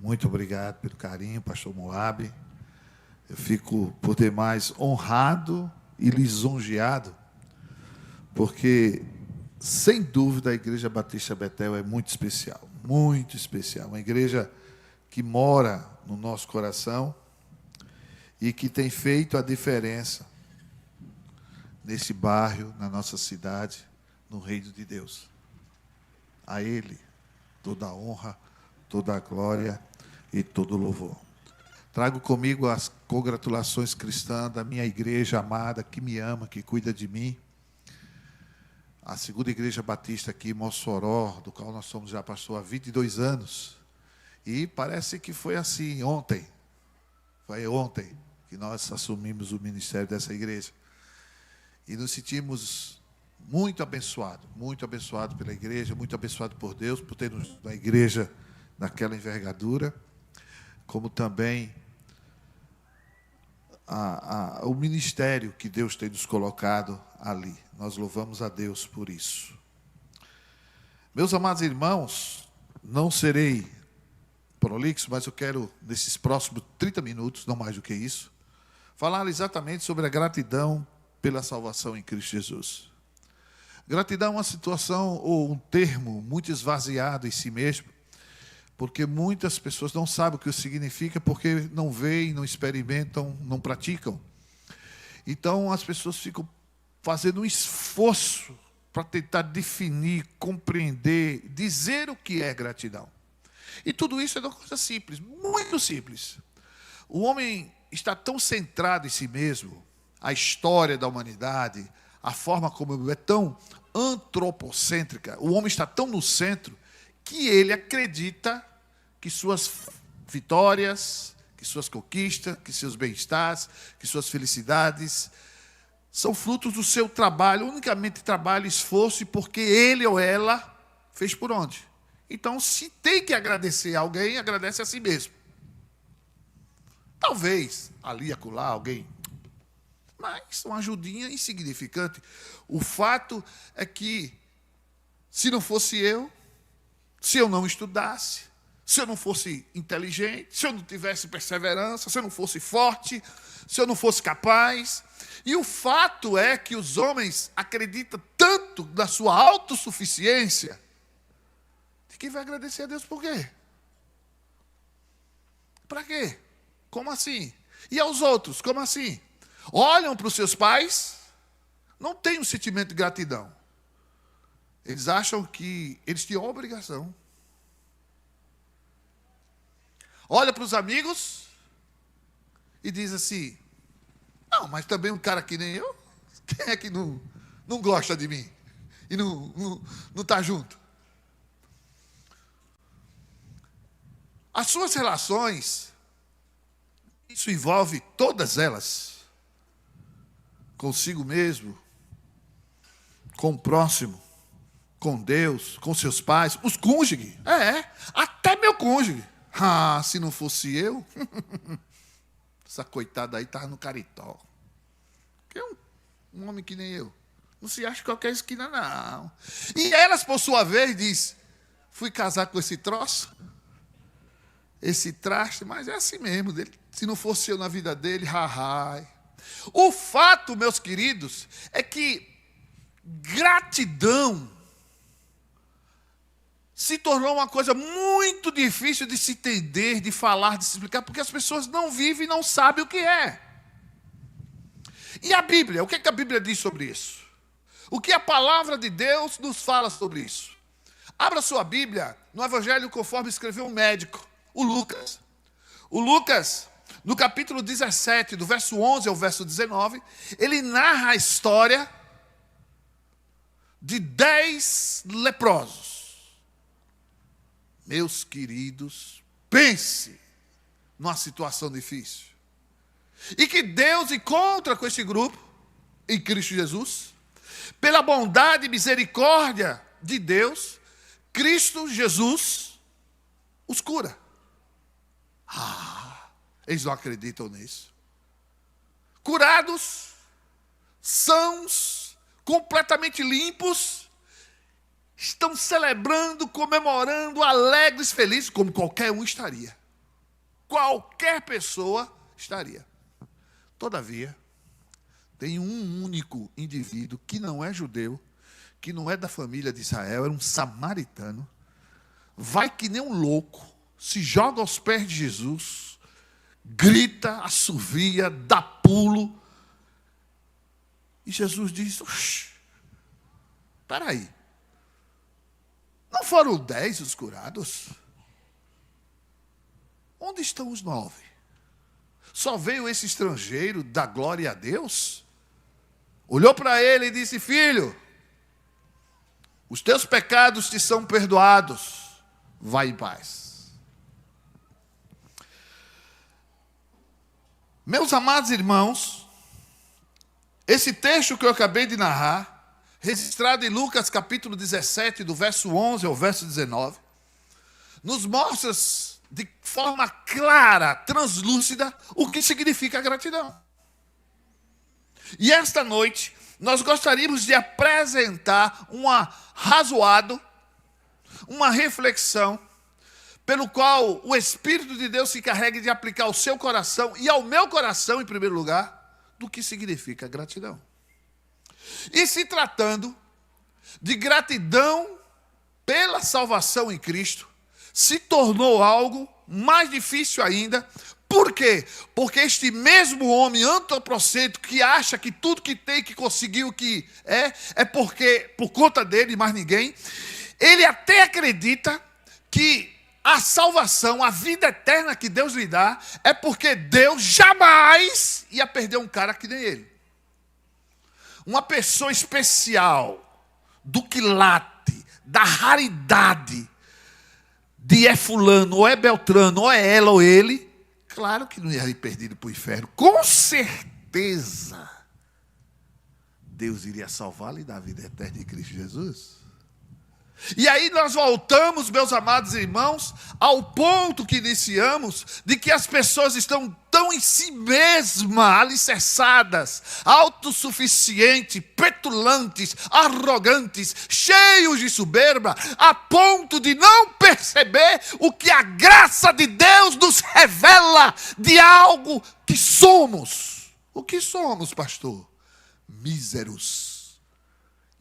Muito obrigado pelo carinho, pastor Moab. Eu fico, por demais, honrado e lisonjeado, porque, sem dúvida, a Igreja Batista Betel é muito especial. Muito especial. Uma igreja que mora no nosso coração e que tem feito a diferença nesse bairro, na nossa cidade, no reino de Deus. A Ele toda a honra, toda a glória e todo o louvor. Trago comigo as congratulações cristãs da minha igreja amada, que me ama, que cuida de mim. A segunda igreja batista aqui em Mossoró, do qual nós somos já pastor há 22 anos. E parece que foi assim ontem. Foi ontem que nós assumimos o ministério dessa igreja. E nos sentimos muito abençoado pela igreja, muito abençoado por Deus, por termos uma igreja naquela envergadura, como também o ministério que Deus tem nos colocado ali. Nós louvamos a Deus por isso. Meus amados irmãos, não serei prolixo, mas eu quero, nesses próximos 30 minutos, não mais do que isso, falar exatamente sobre a gratidão pela salvação em Cristo Jesus. Gratidão é uma situação ou um termo muito esvaziado em si mesmo, porque muitas pessoas não sabem o que isso significa, porque não veem, não experimentam, não praticam. Então as pessoas ficam fazendo um esforço para tentar definir, compreender, dizer o que é gratidão. E tudo isso é uma coisa simples, muito simples. O homem está tão centrado em si mesmo, a história da humanidade, a forma como é tão antropocêntrica, o homem está tão no centro, que ele acredita que suas vitórias, que suas conquistas, que seus bem-estares, que suas felicidades são frutos do seu trabalho, unicamente trabalho, esforço, e porque ele ou ela fez por onde. Então, se tem que agradecer a alguém, agradece a si mesmo. Talvez, ali, acolá, alguém, mas uma ajudinha insignificante. O fato é que, se não fosse eu, se eu não estudasse, se eu não fosse inteligente, se eu não tivesse perseverança, se eu não fosse forte, se eu não fosse capaz. E o fato é que os homens acreditam tanto na sua autossuficiência, de que vai agradecer a Deus por quê? Para quê? Como assim? E aos outros, como assim? Olham para os seus pais, não têm um sentimento de gratidão. Eles acham que eles tinham obrigação. Olha para os amigos e diz assim, não, mas também um cara que nem eu, quem é que não gosta de mim? E não está junto? As suas relações, isso envolve todas elas, consigo mesmo, com o próximo, com Deus, com seus pais, os cônjuges. Até meu cônjuge. Se não fosse eu, essa coitada aí estava no caritó. Que é um homem que nem eu. Não se acha em qualquer esquina, não. E elas, por sua vez, diz, fui casar com esse troço, esse traste, mas é assim mesmo. Se não fosse eu na vida dele, O fato, meus queridos, é que gratidão se tornou uma coisa muito difícil de se entender, de falar, de se explicar, porque as pessoas não vivem e não sabem o que é. E a Bíblia, o que a Bíblia diz sobre isso? O que a palavra de Deus nos fala sobre isso? Abra sua Bíblia no Evangelho conforme escreveu um médico, o Lucas. O Lucas, no capítulo 17, do verso 11 ao verso 19, ele narra a história de 10 leprosos. Meus queridos, pense numa situação difícil. E que Deus encontra com esse grupo, em Cristo Jesus, pela bondade e misericórdia de Deus, Cristo Jesus os cura. Eles não acreditam nisso. Curados, sãos, completamente limpos, estão celebrando, comemorando, alegres, felizes, como qualquer um estaria. qualquer pessoa estaria. Todavia, tem um único indivíduo que não é judeu, que não é da família de Israel, era um samaritano, vai que nem um louco, se joga aos pés de Jesus, grita, assovia, dá pulo. E Jesus diz: espera aí, não foram 10 os curados? Onde estão os 9? Só veio esse estrangeiro dar glória a Deus? Olhou para ele e disse: filho, os teus pecados te são perdoados, vai em paz. Meus amados irmãos, esse texto que eu acabei de narrar, registrado em Lucas capítulo 17, do verso 11 ao verso 19, nos mostra de forma clara, translúcida, o que significa a gratidão. E esta noite, nós gostaríamos de apresentar um arrazoado, uma reflexão, pelo qual o Espírito de Deus se encarregue de aplicar ao seu coração e ao meu coração, em primeiro lugar, do que significa gratidão. E se tratando de gratidão pela salvação em Cristo, se tornou algo mais difícil ainda. Por quê? Porque este mesmo homem antropocêntrico que acha que tudo que tem, que conseguiu, que é porque por conta dele, mais ninguém, ele até acredita que a salvação, a vida eterna que Deus lhe dá, é porque Deus jamais ia perder um cara que nem ele. Uma pessoa especial, do quilate, da raridade, de é fulano, ou é Beltrano, ou é ela, ou ele, claro que não ia ir perdido para o inferno. Com certeza, Deus iria salvá-lo e dar a vida eterna em Cristo Jesus. E aí nós voltamos, meus amados irmãos, ao ponto que iniciamos, de que as pessoas estão tão em si mesmas, alicerçadas, autossuficientes, petulantes, arrogantes, cheios de soberba, a ponto de não perceber o que a graça de Deus nos revela de algo que somos. O que somos, pastor? Míseros,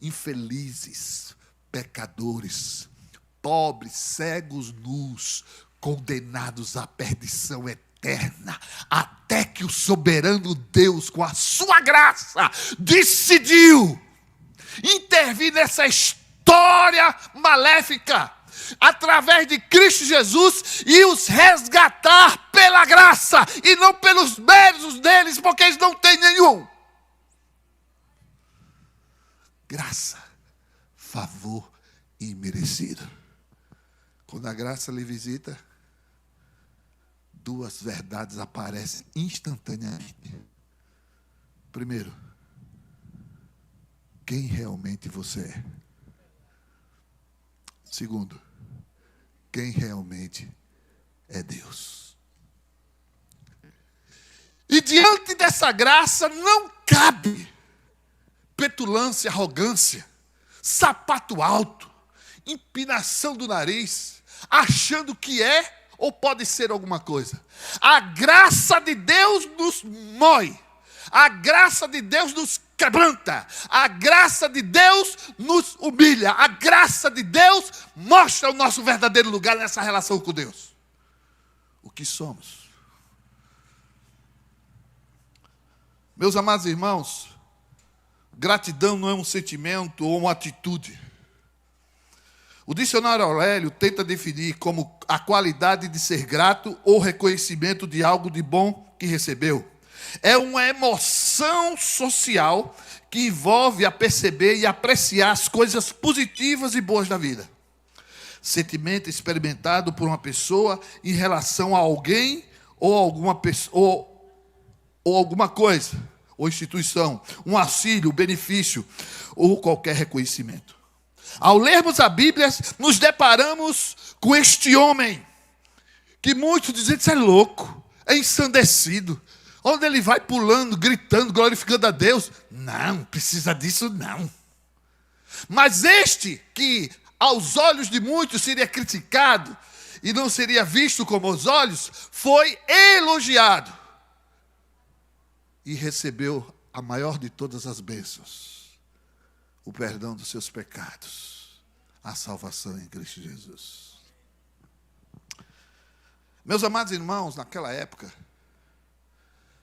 infelizes, pecadores, pobres, cegos, nus, condenados à perdição eterna, até que o soberano Deus, com a sua graça, decidiu intervir nessa história maléfica, através de Cristo Jesus, e os resgatar pela graça, e não pelos méritos deles, porque eles não têm nenhum. Graça, favor imerecido. Quando a graça lhe visita, duas verdades aparecem instantaneamente. Primeiro, quem realmente você é. Segundo, quem realmente é Deus. E diante dessa graça não cabe petulância, arrogância, sapato alto, empinação do nariz, achando que é ou pode ser alguma coisa. A graça de Deus nos mói, a graça de Deus nos quebranta, a graça de Deus nos humilha, a graça de Deus mostra o nosso verdadeiro lugar nessa relação com Deus. O que somos. Meus amados irmãos, gratidão não é um sentimento ou uma atitude. O dicionário Aurélio tenta definir como a qualidade de ser grato ou reconhecimento de algo de bom que recebeu. É uma emoção social que envolve a perceber e apreciar as coisas positivas e boas da vida. Sentimento experimentado por uma pessoa em relação a alguém ou alguma pessoa ou alguma coisa, ou instituição, um auxílio, benefício ou qualquer reconhecimento. Ao lermos a Bíblia, nos deparamos com este homem, que muitos dizem: isso é louco, é ensandecido. Onde ele vai pulando, gritando, glorificando a Deus. Não, precisa disso não. Mas este, que aos olhos de muitos seria criticado, e não seria visto com bons olhos, foi elogiado e recebeu a maior de todas as bênçãos, o perdão dos seus pecados, a salvação em Cristo Jesus. Meus amados irmãos, naquela época,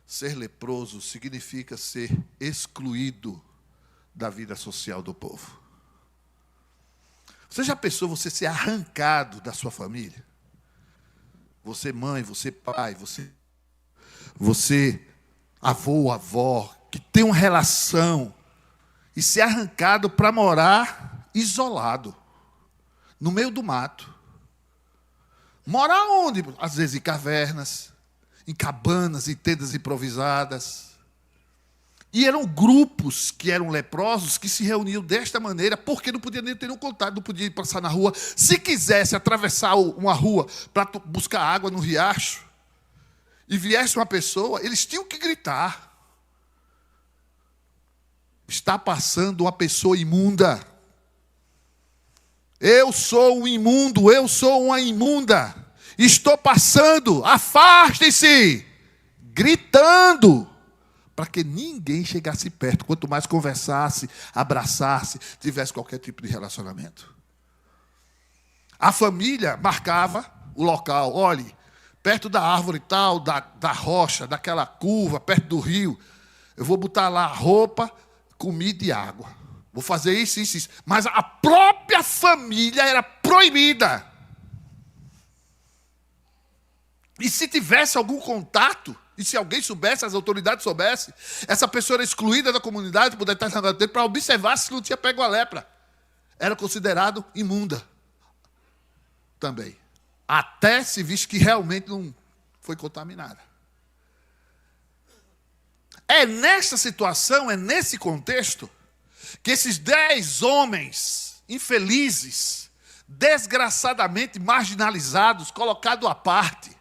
ser leproso significa ser excluído da vida social do povo. Você já pensou você ser arrancado da sua família? Você mãe, você pai, você avô, avó, que tem uma relação, e ser arrancado para morar isolado, no meio do mato. Morar onde? Às vezes em cavernas, em cabanas, em tendas improvisadas. E eram grupos que eram leprosos que se reuniam desta maneira, porque não podia nem ter um contato, não podia ir passar na rua. Se quisesse atravessar uma rua para buscar água no riacho, e viesse uma pessoa, eles tinham que gritar: está passando uma pessoa imunda. Eu sou um imundo, eu sou uma imunda. Estou passando, afastem-se. Gritando, para que ninguém chegasse perto, quanto mais conversasse, abraçasse, tivesse qualquer tipo de relacionamento. A família marcava o local. Olhe, perto da árvore tal, da rocha, daquela curva, perto do rio, eu vou botar lá roupa, comida e água. Vou fazer isso, isso, isso. Mas a própria família era proibida. E se tivesse algum contato, e se alguém soubesse, as autoridades soubessem, essa pessoa era excluída da comunidade, poderia estar na dele para observar se não tinha pego a lepra. Era considerado imunda também. Até se visse que realmente não foi contaminada. É nessa situação, é nesse contexto, que esses 10 homens infelizes, desgraçadamente marginalizados, colocados à parte,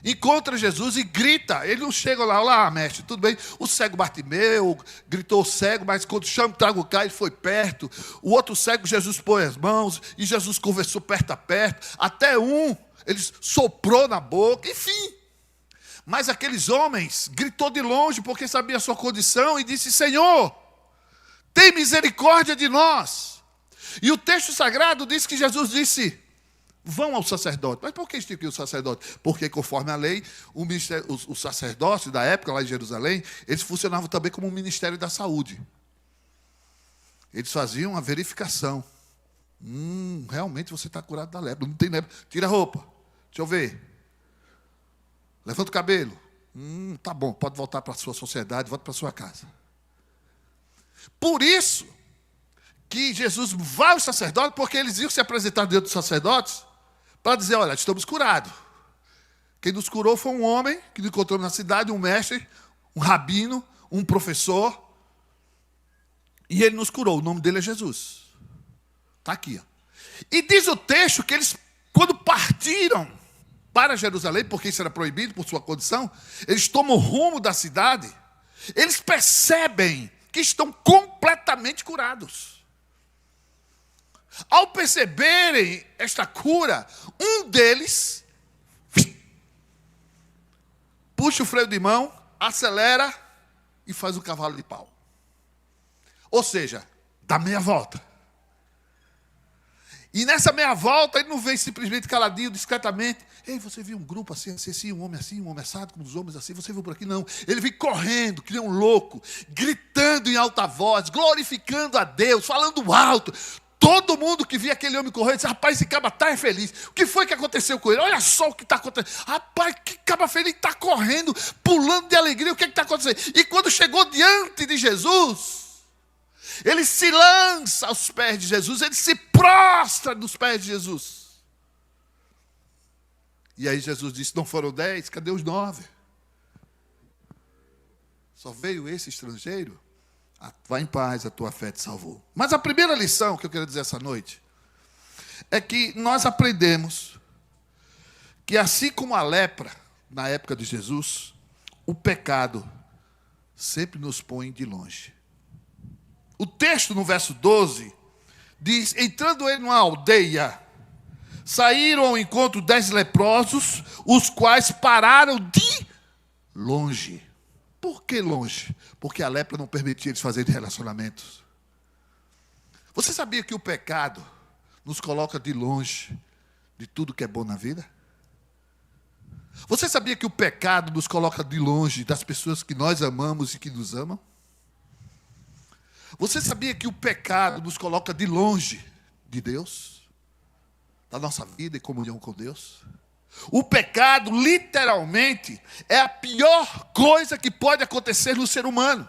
encontra Jesus e grita. Ele não chega lá: olá, mestre, tudo bem? O cego Bartimeu gritou o cego, mas quando chama, traga o cá, ele foi perto. O outro cego, Jesus pôs as mãos, e Jesus conversou perto a perto. Até ele soprou na boca, enfim. Mas aqueles homens gritou de longe, porque sabia a sua condição, e disse: Senhor, tem misericórdia de nós. E o texto sagrado diz que Jesus disse: vão ao sacerdote. Mas por que instituiu o sacerdote? Porque, conforme a lei, os sacerdotes da época, lá em Jerusalém, eles funcionavam também como um ministério da saúde. Eles faziam a verificação. Realmente você está curado da lepra. Não tem lepra. Tira a roupa. Deixa eu ver. Levanta o cabelo. Tá bom, pode voltar para a sua sociedade, volta para a sua casa. Por isso que Jesus vai aos sacerdotes, porque eles iam se apresentar diante dos sacerdotes para dizer: olha, estamos curados. Quem nos curou foi um homem que nos encontrou na cidade, um mestre, um rabino, um professor, e ele nos curou. O nome dele é Jesus. Está aqui. E diz o texto que eles, quando partiram para Jerusalém, porque isso era proibido por sua condição, eles tomam o rumo da cidade, eles percebem que estão completamente curados. Ao perceberem esta cura, um deles puxa o freio de mão, acelera e faz o cavalo de pau. Ou seja, dá meia volta. E nessa meia volta, ele não vem simplesmente caladinho, discretamente: ei, você viu um grupo assim, um homem assado, com os homens assim, você viu por aqui? Não. Ele vem correndo, que nem um louco, gritando em alta voz, glorificando a Deus, falando alto. Todo mundo que via aquele homem correndo disse: rapaz, esse cabra está feliz. O que foi que aconteceu com ele? Olha só o que está acontecendo. Rapaz, que cabra feliz, está correndo, pulando de alegria. O que está acontecendo? E quando chegou diante de Jesus, ele se lança aos pés de Jesus, ele se prostra nos pés de Jesus. E aí Jesus disse: não foram 10, cadê os 9? Só veio esse estrangeiro? Vá em paz, a tua fé te salvou. Mas a primeira lição que eu quero dizer essa noite é que nós aprendemos que, assim como a lepra, na época de Jesus, o pecado sempre nos põe de longe. O texto, no verso 12, diz: entrando ele numa aldeia, saíram ao encontro 10 leprosos, os quais pararam de longe. Por que longe? Porque a lepra não permitia eles fazerem relacionamentos. Você sabia que o pecado nos coloca de longe de tudo que é bom na vida? Você sabia que o pecado nos coloca de longe das pessoas que nós amamos e que nos amam? Você sabia que o pecado nos coloca de longe de Deus? Da nossa vida e comunhão com Deus? O pecado, literalmente, é a pior coisa que pode acontecer no ser humano.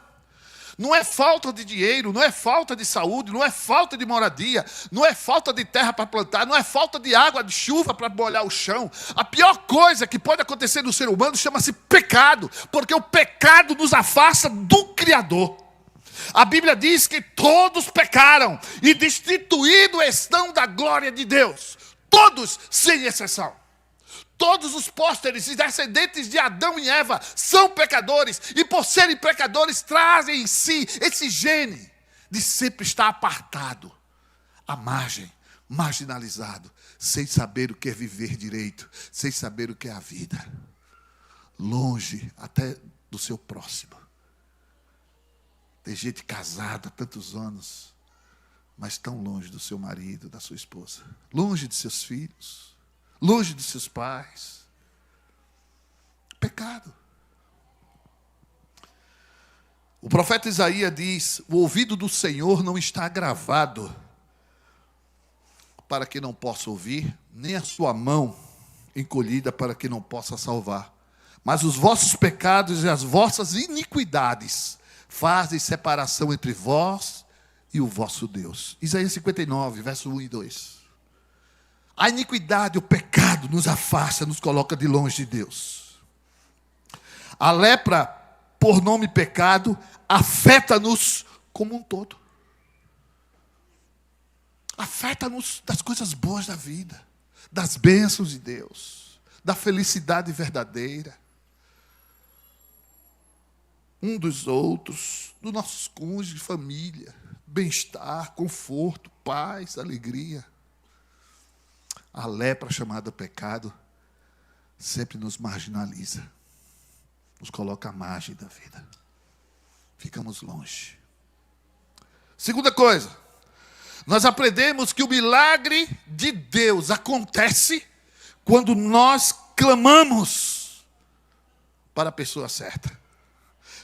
Não é falta de dinheiro, não é falta de saúde, não é falta de moradia, não é falta de terra para plantar, não é falta de água, de chuva para molhar o chão. A pior coisa que pode acontecer no ser humano chama-se pecado, porque o pecado nos afasta do Criador. A Bíblia diz que todos pecaram e destituídos estão da glória de Deus. Todos, sem exceção. Todos os pósteres e descendentes de Adão e Eva são pecadores. E por serem pecadores, trazem em si esse gene de sempre estar apartado, à margem, marginalizado, sem saber o que é viver direito, sem saber o que é a vida. Longe até do seu próximo. Tem gente casada há tantos anos, mas tão longe do seu marido, da sua esposa. Longe de seus filhos. Longe de seus pais. Pecado. O profeta Isaías diz: o ouvido do Senhor não está agravado para que não possa ouvir, nem a sua mão encolhida para que não possa salvar. Mas os vossos pecados e as vossas iniquidades fazem separação entre vós e o vosso Deus. Isaías 59, verso 1 e 2. A iniquidade, o pecado nos afasta, nos coloca de longe de Deus. A lepra, por nome pecado, afeta-nos como um todo. Afeta-nos das coisas boas da vida, das bênçãos de Deus, da felicidade verdadeira. Um dos outros, dos nossos cônjuges, família, bem-estar, conforto, paz, alegria. A lepra chamada pecado sempre nos marginaliza, nos coloca à margem da vida. Ficamos longe. Segunda coisa, nós aprendemos que o milagre de Deus acontece quando nós clamamos para a pessoa certa.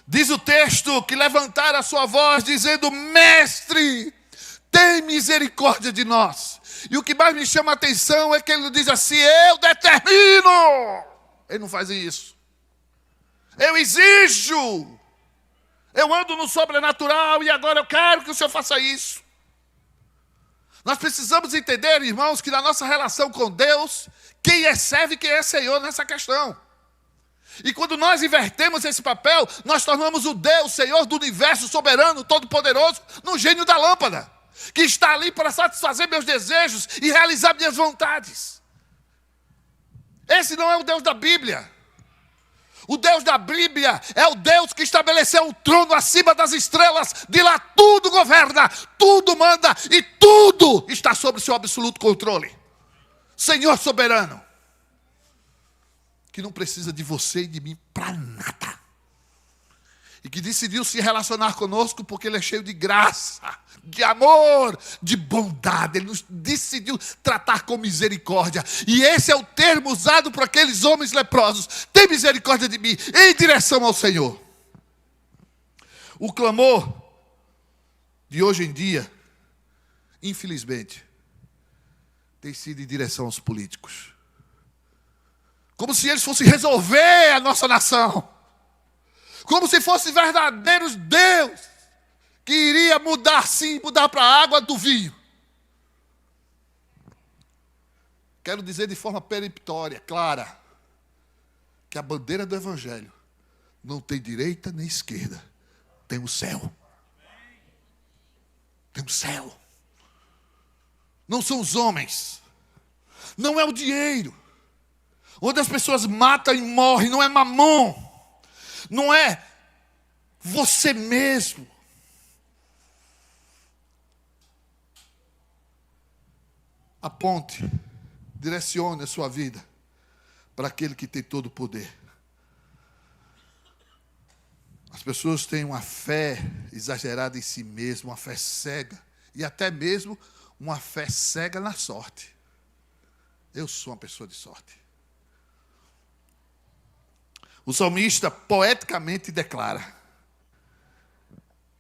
Diz o texto que levantaram a sua voz dizendo: Mestre, tem misericórdia de nós. E o que mais me chama a atenção é que ele diz assim: eu determino. Ele não faz isso. Eu exijo. Eu ando no sobrenatural e agora eu quero que o Senhor faça isso. Nós precisamos entender, irmãos, que na nossa relação com Deus, quem é servo e quem é Senhor nessa questão. E quando nós invertemos esse papel, nós tornamos o Deus, Senhor do universo, soberano, todo-poderoso, no gênio da lâmpada, que está ali para satisfazer meus desejos e realizar minhas vontades. Esse não é o Deus da Bíblia. O Deus da Bíblia é o Deus que estabeleceu o trono acima das estrelas. De lá tudo governa, tudo manda e tudo está sob o seu absoluto controle. Senhor soberano, que não precisa de você e de mim para nada. E que decidiu se relacionar conosco porque Ele é cheio de graça, de amor, de bondade. Ele nos decidiu tratar com misericórdia. E esse é o termo usado por aqueles homens leprosos. Tem misericórdia de mim, em direção ao Senhor. O clamor de hoje em dia, infelizmente, tem sido em direção aos políticos. Como se eles fossem resolver a nossa nação. Como se fossem verdadeiros Deus, que iria mudar sim, mudar para a água do vinho. Quero dizer de forma peremptória, clara, que a bandeira do Evangelho não tem direita nem esquerda, tem o céu. Tem o céu. Não são os homens, não é o dinheiro, onde as pessoas matam e morrem, não é mamon. Não é você mesmo. A ponte Direcione a sua vida para aquele que tem todo o poder. As pessoas têm uma fé exagerada em si mesmo, uma fé cega, e até mesmo uma fé cega na sorte. Eu sou uma pessoa de sorte. O salmista poeticamente declara: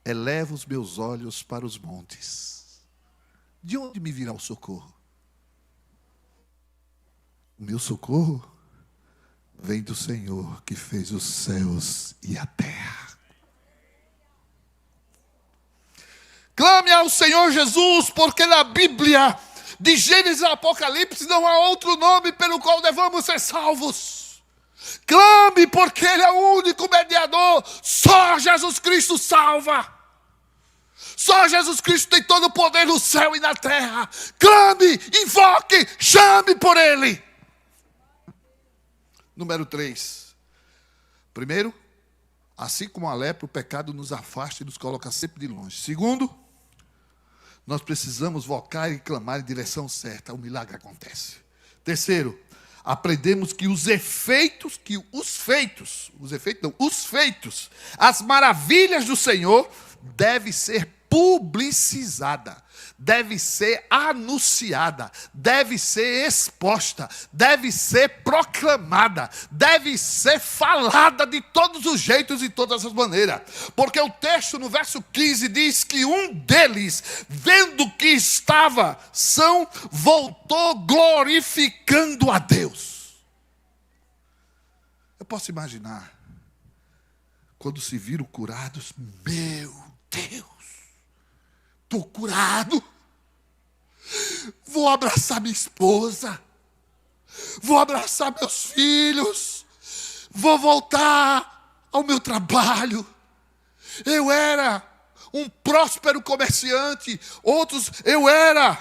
eleva os meus olhos para os montes. De onde me virá o socorro? O meu socorro vem do Senhor que fez os céus e a terra. Clame ao Senhor Jesus, porque na Bíblia, de Gênesis a Apocalipse, não há outro nome pelo qual devamos ser salvos. Clame, porque Ele é o único mediador. Só Jesus Cristo salva. Só Jesus Cristo tem todo o poder no céu e na terra. Clame, invoque, chame por Ele. Número 3. Primeiro, assim como a lepra, o pecado nos afasta e nos coloca sempre de longe. Segundo, nós precisamos vocar e clamar em direção certa. O milagre acontece. Terceiro, aprendemos que os feitos, as maravilhas do Senhor devem ser publicizada, deve ser anunciada, deve ser exposta, deve ser proclamada, deve ser falada de todos os jeitos e todas as maneiras. Porque o texto no verso 15 diz que um deles, vendo que estava são, voltou glorificando a Deus. Eu posso imaginar, quando se viram curados, meu Deus, estou curado, vou abraçar minha esposa, vou abraçar meus filhos, vou voltar ao meu trabalho. Eu era um próspero comerciante, outros eu era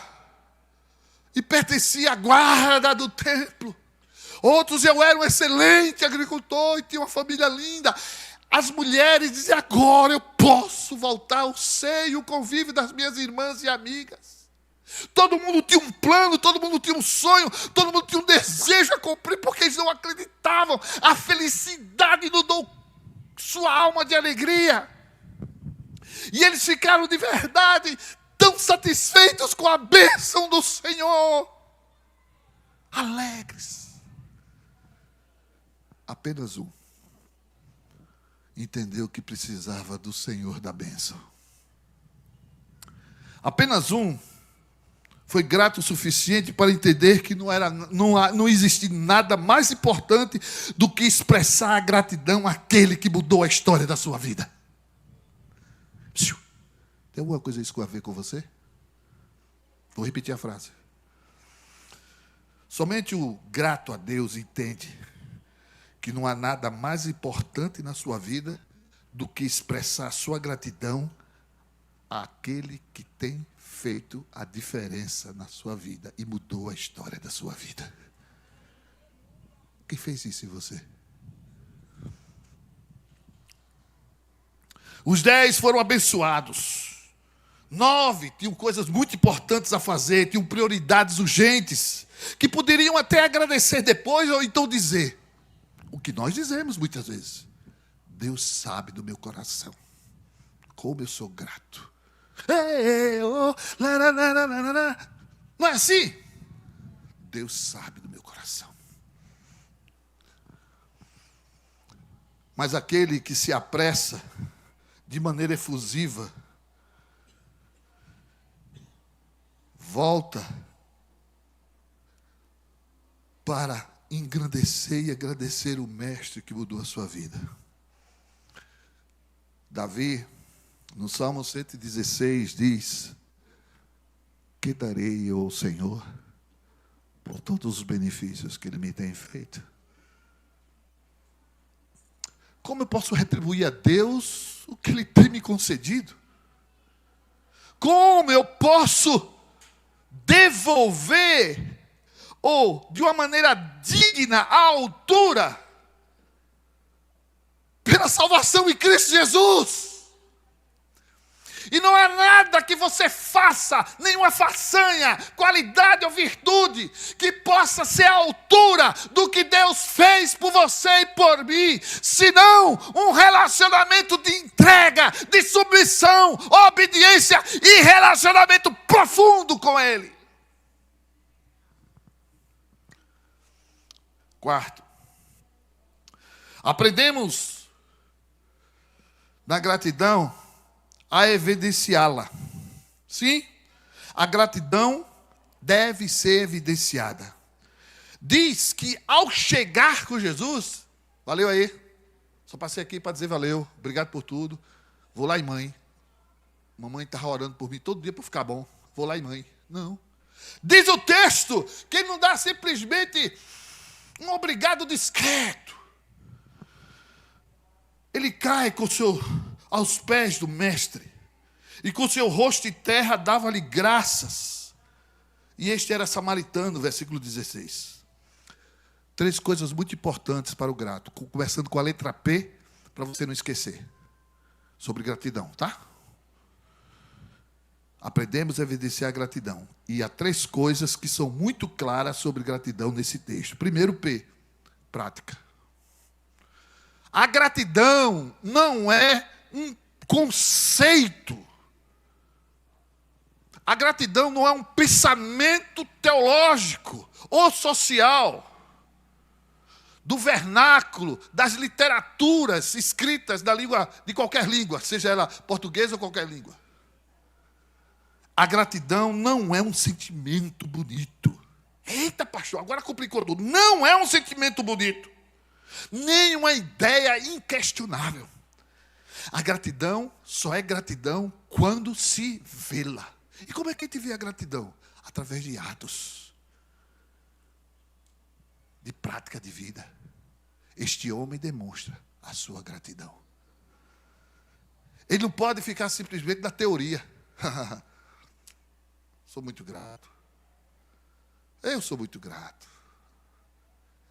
e pertencia à guarda do templo, outros eu era um excelente agricultor e tinha uma família linda. As mulheres dizem: agora eu posso voltar ao seio, o convívio das minhas irmãs e amigas. Todo mundo tinha um plano, todo mundo tinha um sonho, todo mundo tinha um desejo a cumprir, porque eles não acreditavam. A felicidade inundou sua alma de alegria. E eles ficaram de verdade tão satisfeitos com a bênção do Senhor. Alegres. Apenas um entendeu que precisava do Senhor da bênção. Apenas um foi grato o suficiente para entender que não existe nada mais importante do que expressar a gratidão àquele que mudou a história da sua vida. Tem alguma coisa isso a ver com você? Vou repetir a frase. Somente o grato a Deus entende que não há nada mais importante na sua vida do que expressar sua gratidão àquele que tem feito a diferença na sua vida e mudou a história da sua vida. Quem fez isso em você? Os 10 foram abençoados. 9 tinham coisas muito importantes a fazer, tinham prioridades urgentes, que poderiam até agradecer depois ou então dizer o que nós dizemos muitas vezes: Deus sabe do meu coração, como eu sou grato. Não é assim? Deus sabe do meu coração. Mas aquele que se apressa de maneira efusiva, volta para engrandecer e agradecer o mestre que mudou a sua vida. Davi, no Salmo 116, diz: que darei eu ao Senhor por todos os benefícios que Ele me tem feito? Como eu posso retribuir a Deus o que Ele tem me concedido? Como eu posso devolver, ou de uma maneira digna, à altura, pela salvação em Cristo Jesus? E não há nada que você faça, nenhuma façanha, qualidade ou virtude, que possa ser à altura do que Deus fez por você e por mim, senão um relacionamento de entrega, de submissão, obediência e relacionamento profundo com Ele. Quarto, aprendemos na gratidão a evidenciá-la. Sim, a gratidão deve ser evidenciada. Diz que ao chegar com Jesus, valeu aí, só passei aqui para dizer valeu, obrigado por tudo, vou lá em mãe. Mamãe estava orando por mim todo dia para ficar bom, vou lá em mãe. Não. Diz o texto que ele não dá simplesmente um obrigado discreto. Ele cai aos pés do mestre, e com seu rosto em terra dava-lhe graças. E este era samaritano, versículo 16. 3 coisas muito importantes para o grato, começando com a letra P, para você não esquecer, sobre gratidão, tá? Aprendemos a evidenciar a gratidão, e há 3 coisas que são muito claras sobre gratidão nesse texto. Primeiro P, prática. A gratidão não é um conceito. A gratidão não é um pensamento teológico ou social, do vernáculo, das literaturas escritas da língua, de qualquer língua, seja ela portuguesa ou qualquer língua. A gratidão não é um sentimento bonito. Eita, pastor, agora complicou tudo. Não é um sentimento bonito, nem uma ideia inquestionável. A gratidão só é gratidão quando se vê-la. E como é que a gente vê a gratidão? Através de atos, de prática de vida. Este homem demonstra a sua gratidão. Ele não pode ficar simplesmente na teoria. Sou muito grato. Eu sou muito grato.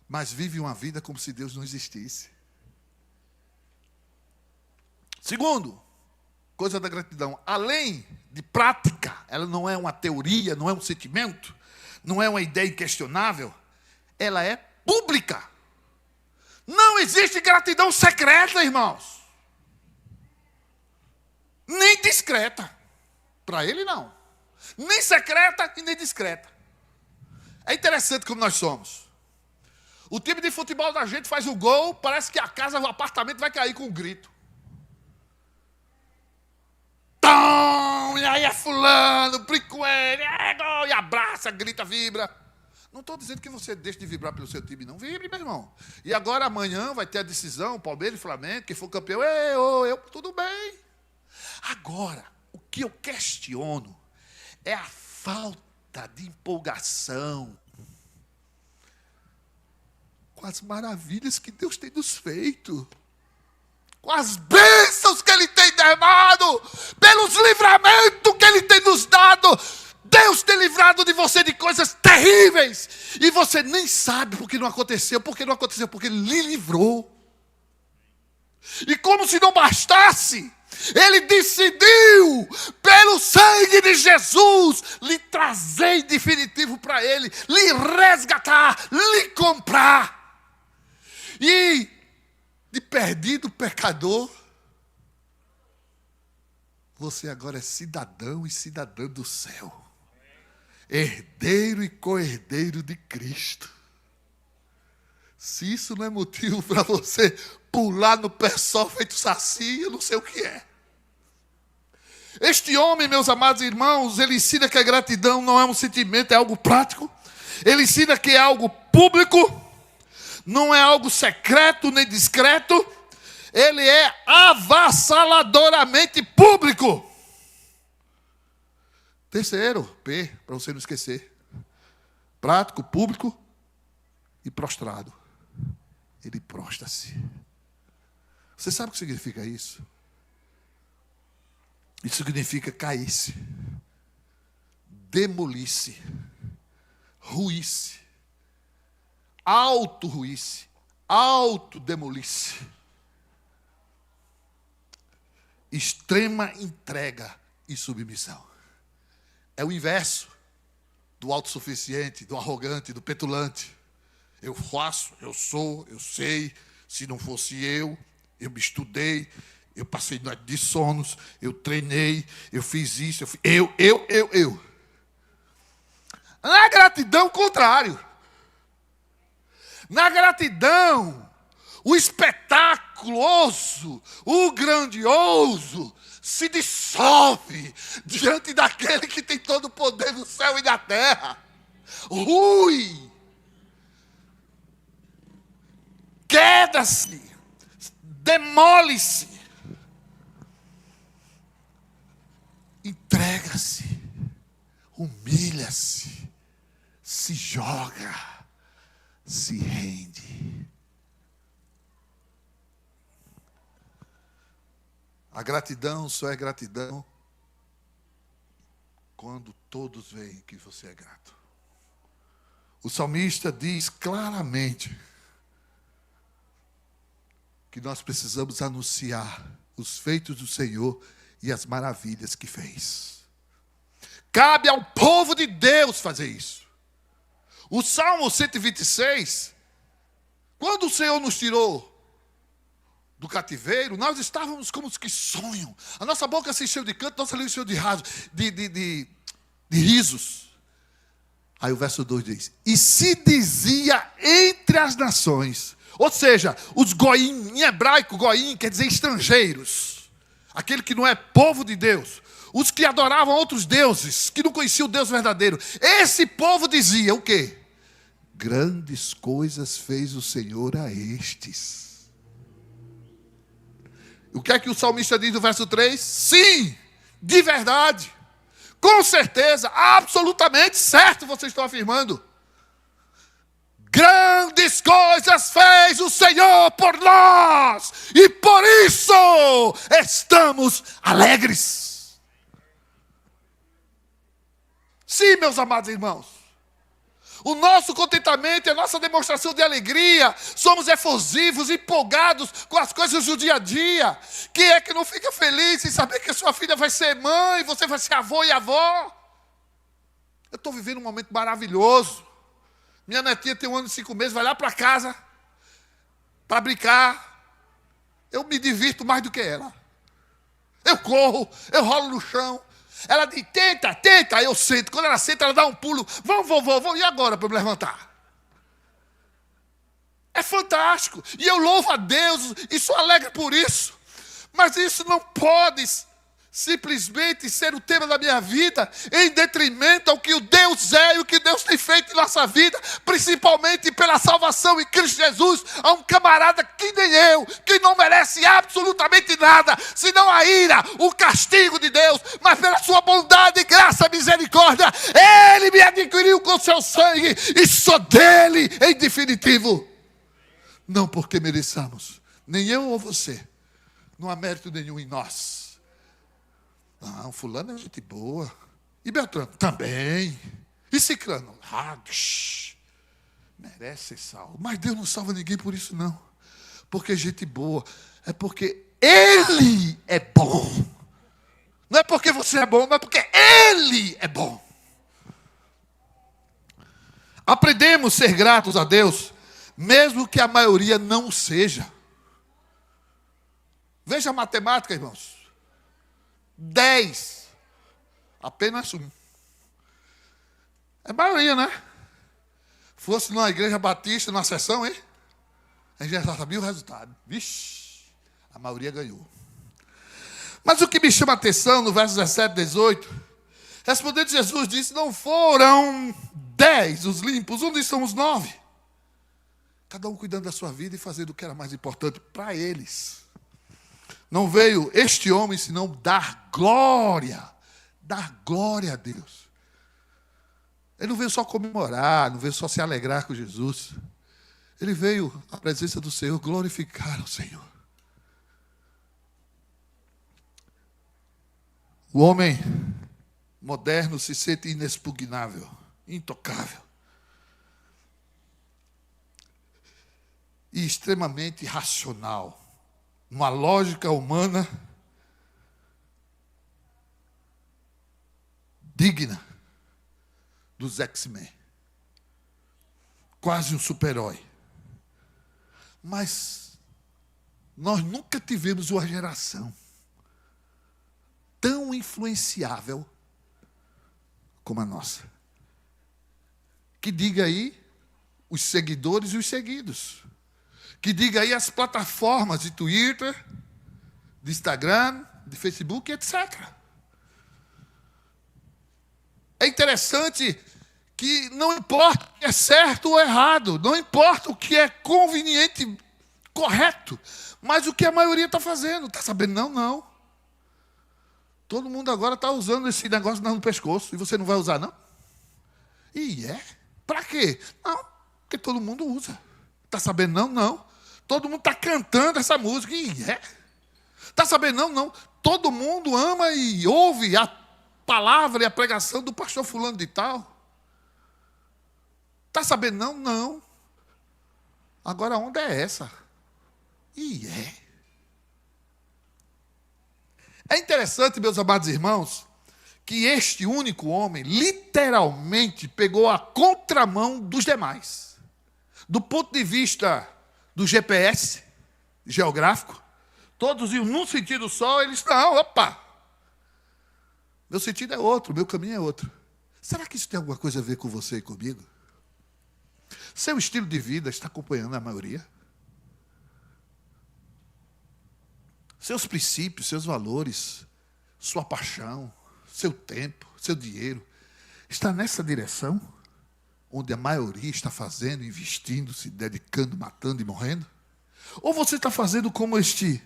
Mas vive uma vida como se Deus não existisse. Segundo, coisa da gratidão, além de prática, ela não é uma teoria, não é um sentimento, não é uma ideia inquestionável, ela é pública. Não existe gratidão secreta, irmãos. Nem discreta. Para ele, não. Nem secreta e nem discreta. É interessante como nós somos. O time de futebol da gente faz o gol, parece que a casa, o apartamento vai cair com um grito. Tom! E aí é fulano, brinco ele, é gol, e abraça, grita, vibra. Não estou dizendo que você deixe de vibrar pelo seu time, não. Vibre, meu irmão. E agora amanhã vai ter a decisão, Palmeiras e Flamengo, quem for campeão, eu, tudo bem. Agora, o que eu questiono é a falta de empolgação com as maravilhas que Deus tem nos feito, com as bênçãos que Ele tem derramado, pelos livramentos que Ele tem nos dado. Deus tem livrado de você de coisas terríveis, e você nem sabe porque não aconteceu, porque Ele lhe livrou. E como se não bastasse, Ele decidiu, pelo sangue de Jesus, lhe trazer em definitivo para Ele, lhe resgatar, lhe comprar. E de perdido pecador, você agora é cidadão e cidadã do céu. Herdeiro e co-herdeiro de Cristo. Se isso não é motivo para você pular no pé só feito saci, eu não sei o que é. Este homem, meus amados irmãos, ele ensina que a gratidão não é um sentimento, é algo prático. Ele ensina que é algo público, não é algo secreto nem discreto. Ele é avassaladoramente público. Terceiro, P, para você não esquecer. Prático, público e prostrado. Ele prostra-se. Você sabe o que significa isso? Isso significa cair-se, demolir-se, ruir-se, auto-ruir-se, auto-demolir-se. extrema entrega e submissão. É o inverso do autossuficiente, do arrogante, do petulante. Eu faço, eu sou, eu sei. Se não fosse eu me estudei, eu passei noite de sonos, eu treinei, eu fiz isso, eu. Na gratidão, o contrário. Na gratidão, o espetaculoso, o grandioso, se dissolve diante daquele que tem todo o poder no céu e na terra. Rui. Queda-se. Demole-se. Entrega-se. Humilha-se. Se joga. Se rende. A gratidão só é gratidão quando todos veem que você é grato. O salmista diz claramente que nós precisamos anunciar os feitos do Senhor e as maravilhas que fez. Cabe ao povo de Deus fazer isso. O Salmo 126, quando o Senhor nos tirou do cativeiro, nós estávamos como os que sonham. A nossa boca se encheu de canto, nossa língua se encheu de risos. Aí o verso 2 diz: e se dizia entre as nações, ou seja, os goim, em hebraico goim quer dizer estrangeiros, aquele que não é povo de Deus, os que adoravam outros deuses, que não conheciam o Deus verdadeiro. Esse povo dizia o quê? Grandes coisas fez o Senhor a estes. O que é que o salmista diz no verso 3? Sim, de verdade, com certeza, absolutamente certo vocês estão afirmando. Grandes coisas fez o Senhor por nós, e por isso estamos alegres. Sim, meus amados irmãos, o nosso contentamento e a nossa demonstração de alegria, somos efusivos, empolgados com as coisas do dia a dia. Quem é que não fica feliz em saber que a sua filha vai ser mãe, você vai ser avô e avó? Eu estou vivendo um momento maravilhoso. Minha netinha tem 1 ano e 5 meses, vai lá para casa para brincar. Eu me divirto mais do que ela. Eu corro, eu rolo no chão. Ela diz, tenta, aí eu sento. Quando ela senta, ela dá um pulo. Vamos, e agora para eu me levantar? É fantástico. E eu louvo a Deus e sou alegre por isso. Mas isso não pode simplesmente ser o tema da minha vida em detrimento ao que o Deus é e o que Deus tem feito em nossa vida, principalmente pela salvação em Cristo Jesus, a um camarada que nem eu, que não merece absolutamente nada, senão a ira, o castigo de Deus, mas pela sua bondade, graça, misericórdia, Ele me adquiriu com seu sangue e sou dele em definitivo. Não porque mereçamos, nem eu ou você, não há mérito nenhum em nós. Ah, o fulano é gente boa. E Beltrano? Também. E Cicrano? Merece ser salvo. Mas Deus não salva ninguém por isso, não. Porque é gente boa. É porque Ele é bom. Não é porque você é bom, mas é porque Ele é bom. Aprendemos a ser gratos a Deus, mesmo que a maioria não seja. Veja a matemática, irmãos. 10, apenas 1. É maioria, né? Fosse numa igreja batista, numa sessão, hein? A gente já sabia o resultado. Vixe, a maioria ganhou. Mas o que me chama a atenção no verso 17 e 18, respondendo Jesus, disse, não foram 10 os limpos, onde estão os 9? Cada um cuidando da sua vida e fazendo o que era mais importante para eles. Não veio este homem senão dar glória a Deus. Ele não veio só comemorar, não veio só se alegrar com Jesus. Ele veio à presença do Senhor glorificar o Senhor. O homem moderno se sente inexpugnável, intocável. E extremamente racional. Uma lógica humana digna dos X-Men. Quase um super-herói. Mas nós nunca tivemos uma geração tão influenciável como a nossa. Que diga aí os seguidores e os seguidos. Que diga aí as plataformas de Twitter, de Instagram, de Facebook, etc. É interessante que não importa o que é certo ou errado, não importa o que é conveniente, correto, mas o que a maioria está fazendo. Está sabendo? Não, não. Todo mundo agora está usando esse negócio no pescoço e você não vai usar, não? E é? Para quê? Não, porque todo mundo usa. Está sabendo? Não, não. Todo mundo está cantando essa música e é? Está sabendo? Não, não. Todo mundo ama e ouve a palavra e a pregação do pastor fulano de tal. Está sabendo? Não, não. Agora a onda é essa. E é. É interessante, meus amados irmãos, que este único homem literalmente pegou a contramão dos demais. Do ponto de vista do GPS, geográfico, todos iam num sentido só, eles não, opa. Meu sentido é outro, meu caminho é outro. Será que isso tem alguma coisa a ver com você e comigo? Seu estilo de vida está acompanhando a maioria? Seus princípios, seus valores, sua paixão, seu tempo, seu dinheiro, está nessa direção? Onde a maioria está fazendo, investindo, se dedicando, matando e morrendo? Ou você está fazendo como este,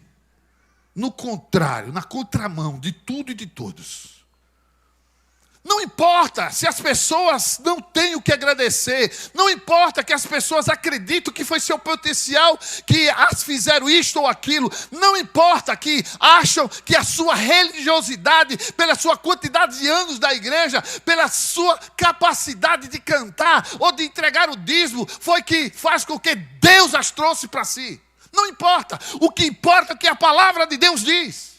no contrário, na contramão de tudo e de todos? Não importa se as pessoas não têm o que agradecer, não importa que as pessoas acreditam que foi seu potencial que as fizeram isto ou aquilo, não importa que acham que a sua religiosidade, pela sua quantidade de anos da igreja, pela sua capacidade de cantar ou de entregar o dízimo, foi que faz com que Deus as trouxe para si. Não importa, o que importa é o que a palavra de Deus diz.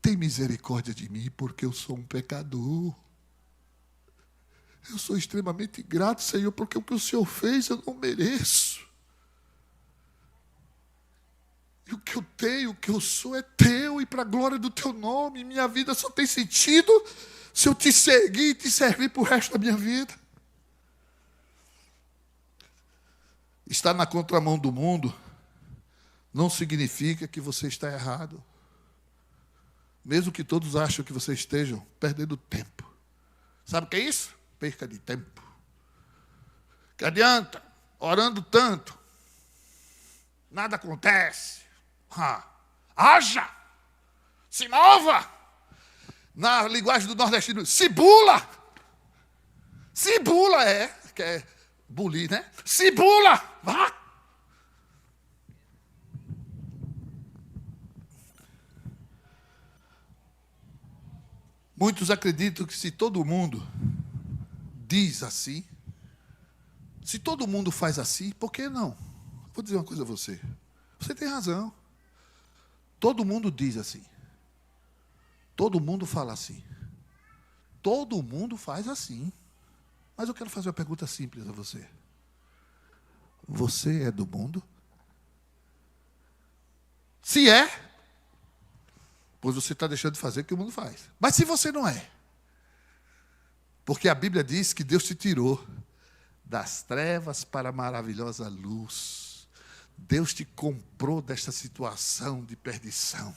Tem misericórdia de mim, porque eu sou um pecador. Eu sou extremamente grato, Senhor, porque o que o Senhor fez eu não mereço. E o que eu tenho, o que eu sou é teu, e para a glória do teu nome, minha vida só tem sentido se eu te seguir e te servir para o resto da minha vida. Estar na contramão do mundo não significa que você está errado. Mesmo que todos acham que vocês estejam perdendo tempo. Sabe o que é isso? Perca de tempo. Que adianta? Orando tanto. Nada acontece. Haja! Se mova! Na linguagem do nordestino, se bula! Se bula que é bulir, né? Se bula! Vá! Muitos acreditam que se todo mundo diz assim, se todo mundo faz assim, por que não? Vou dizer uma coisa a você. Você tem razão. Todo mundo diz assim. Todo mundo fala assim. Todo mundo faz assim. Mas eu quero fazer uma pergunta simples a você. Você é do mundo? Se é, pois você está deixando de fazer o que o mundo faz. Mas se você não é, porque a Bíblia diz que Deus te tirou das trevas para a maravilhosa luz. Deus te comprou desta situação de perdição,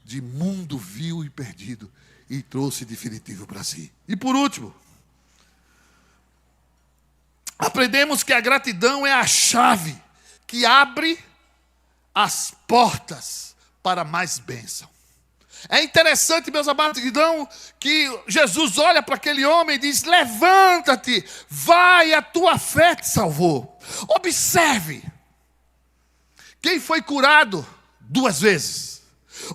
de mundo vil e perdido, e trouxe definitivo para si. E por último, aprendemos que a gratidão é a chave que abre as portas para mais bênção. É interessante, meus amados, que Jesus olha para aquele homem e diz: levanta-te, vai, a tua fé te salvou. Observe, quem foi curado 2 vezes.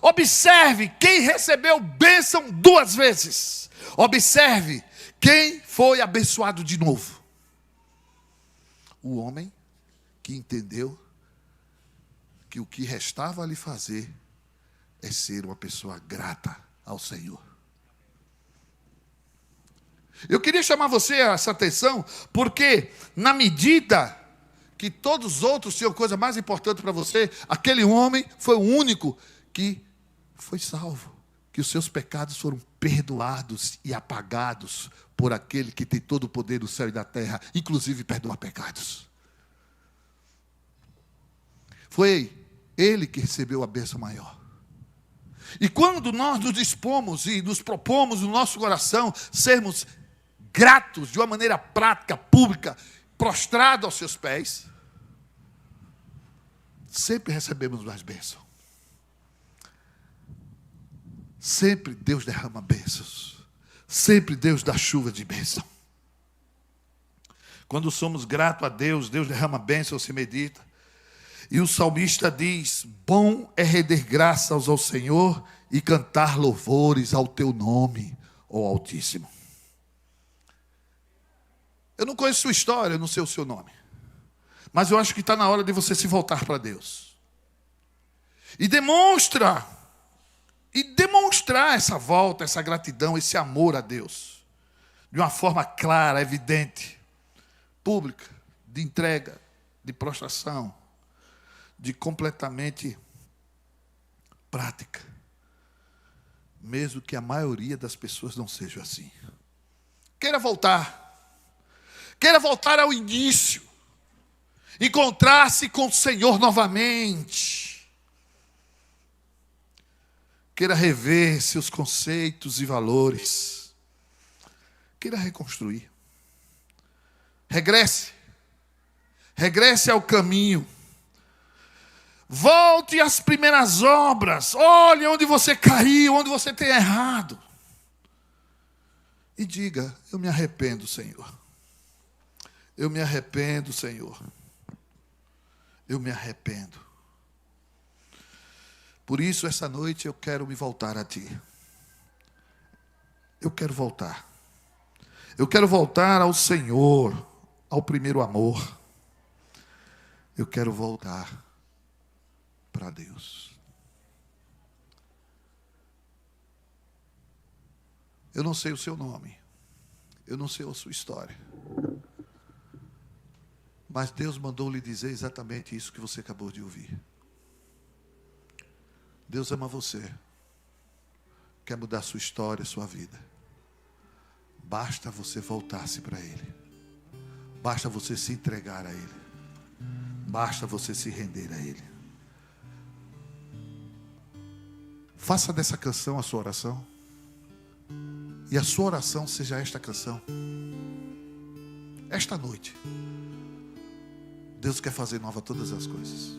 Observe quem recebeu bênção 2 vezes. Observe quem foi abençoado de novo. O homem que entendeu que o que restava a lhe fazer é ser uma pessoa grata ao Senhor. Eu queria chamar você a essa atenção, porque na medida que todos os outros tinham coisa mais importante para você, aquele homem foi o único que foi salvo, que os seus pecados foram perdoados e apagados por aquele que tem todo o poder do céu e da terra, inclusive perdoar pecados. Foi ele que recebeu a bênção maior. E quando nós nos dispomos e nos propomos no nosso coração sermos gratos de uma maneira prática, pública, prostrado aos seus pés, sempre recebemos mais bênçãos. Sempre Deus derrama bênçãos. Sempre Deus dá chuva de bênção. Quando somos gratos a Deus, Deus derrama bênção, se medita. E o salmista diz: bom é render graças ao Senhor e cantar louvores ao teu nome, ó Altíssimo. Eu não conheço sua história, eu não sei o seu nome. Mas eu acho que está na hora de você se voltar para Deus. E demonstrar essa volta, essa gratidão, esse amor a Deus. De uma forma clara, evidente, pública, de entrega, de prostração, de completamente prática. Mesmo que a maioria das pessoas não seja assim. Queira voltar ao início. Encontrar-se com o Senhor novamente. Queira rever seus conceitos e valores. Queira reconstruir. Regresse ao caminho. Volte às primeiras obras. Olhe onde você caiu, onde você tem errado. E diga: eu me arrependo, Senhor. Eu me arrependo, Senhor. Eu me arrependo. Por isso, essa noite eu quero me voltar a Ti. Eu quero voltar. Eu quero voltar ao Senhor, ao primeiro amor. Eu quero voltar para Deus. Eu não sei o seu nome. Eu não sei a sua história. Mas Deus mandou lhe dizer exatamente isso que você acabou de ouvir. Deus ama você. Quer mudar sua história, sua vida. Basta você voltar-se para Ele. Basta você se entregar a Ele. Basta você se render a Ele. Faça dessa canção a sua oração. E a sua oração seja esta canção. Esta noite, Deus quer fazer nova todas as coisas.